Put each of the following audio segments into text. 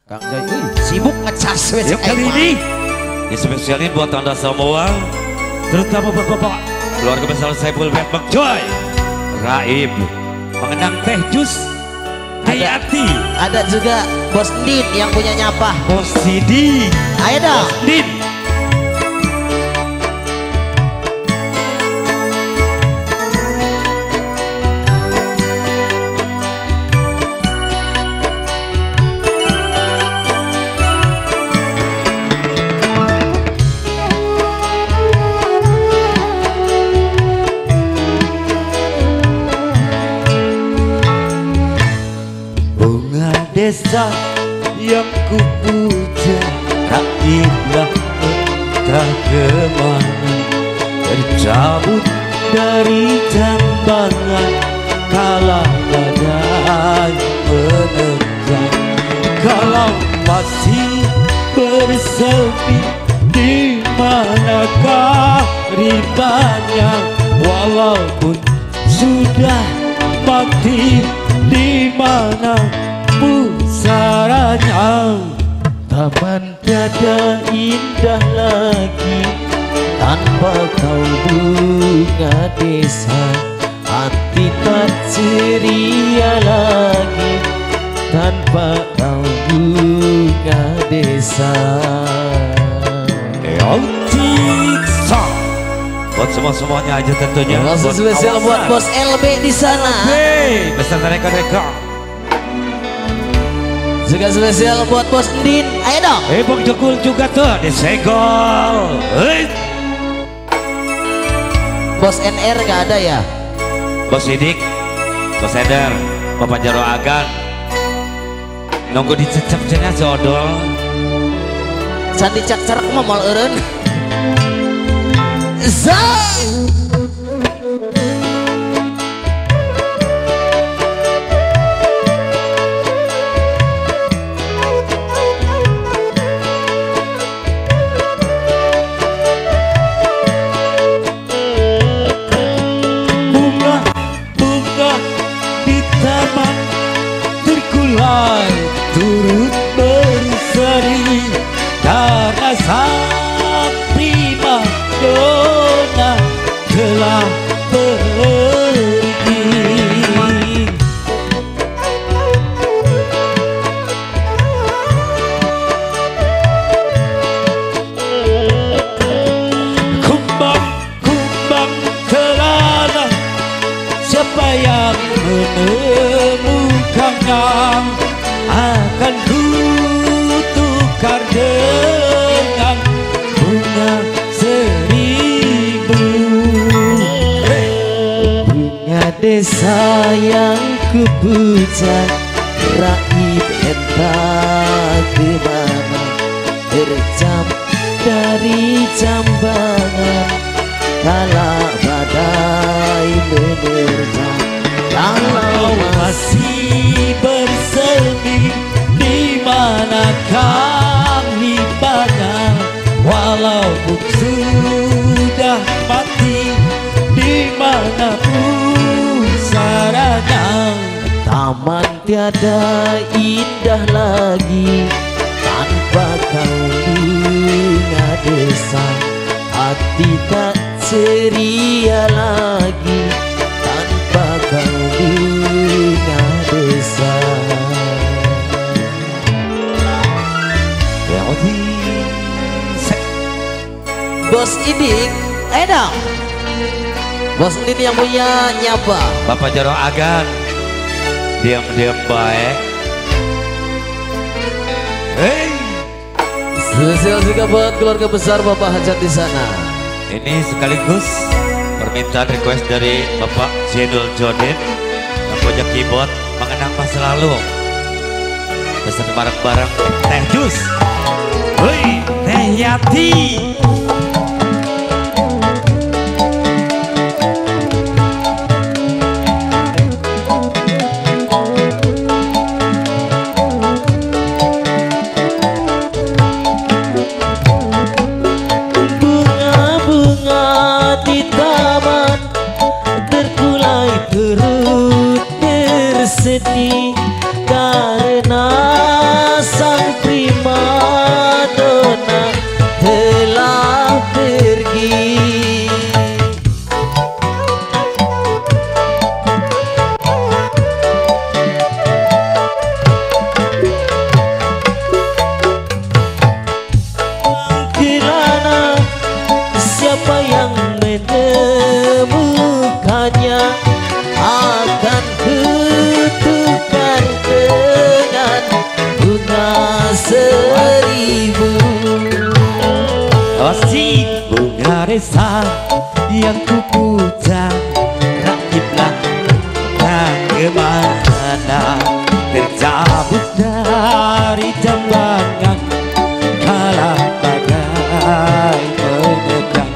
Kang Jai, sibuk ngecas wes. Yuk kali ini dispesialin buat Anda semua, terutama buat Bapak keluarga besar Saiful Bang Joy, Raib, mengenang teh jus, Hayati. Ada juga Bos Din yang punya nyapa. Bos Sidi. Ayo dong. Bos Din. Desa yang kupuja, rakyatlah entah kemana, tercabut dari jambangan kala badai menerjang. Kalau masih bersepi, di manakah ribanya? Walaupun sudah mati, di mana pusaranya? Taman tiada indah lagi tanpa kau, bunga desa. Hati tak ceria lagi tanpa kau, bunga desa. Eotiksa buat semuanya aja tentunya. Langsung spesial buat Bos LB di sana. Beserta rekan-rekan. Juga spesial buat Bos Din. Ayo dong. Bang Jokul juga tuh disegol. Bos NR nggak ada ya? Bos Sidik, Bos Eder, Bapak Jaro Agan. Nunggu dicecep cenah jodol. Sandi cak cerak mah mal eureun. Turut berseri karena sang prima dona telah pergi. Kumbang kelana, siapa yang menemukannya? Akan ku tukar dengan bunga seribu. Bunga desa yang kupuja, raib entah kemana, terjam dari jambangan kala badai menerjang. Kalau masih bersemi, di manakah ribanya? Walaupun sudah mati, di mana pusaranya? Taman tiada indah lagi tanpa kau, bunga desa. Hati tak ceria lagi tanpa kau, bunga desa. Bos Idik, ayo dong. Bos Din yang punya nyapa. Bapak Jaro Agan, diam-diam baik. Spesial juga buat keluarga besar Bapak Hajat di sana. Ini sekaligus permintaan request dari Bapak Jenul Jodin yang punya keyboard mengenang masa lalu. Beserta bareng-bareng teh jus. Teh Yati. Turut bersedih karena sang bunga seribu. Oh si bunga resa yang kupuja, raiblah kemana, tercabut dari jambangan kala bagai menegang.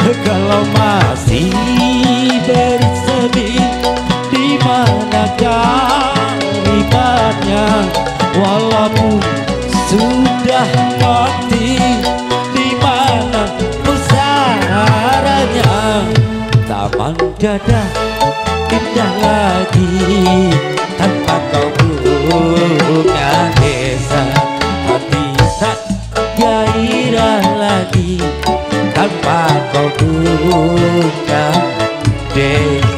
Kalau masih bersedih, di manakah ribatnya? Walaupun sudah mati, di mana pusaranya? Taman dada indah lagi tanpa kau bunga desa. Hati tak gairah lagi tanpa kau bunga desa.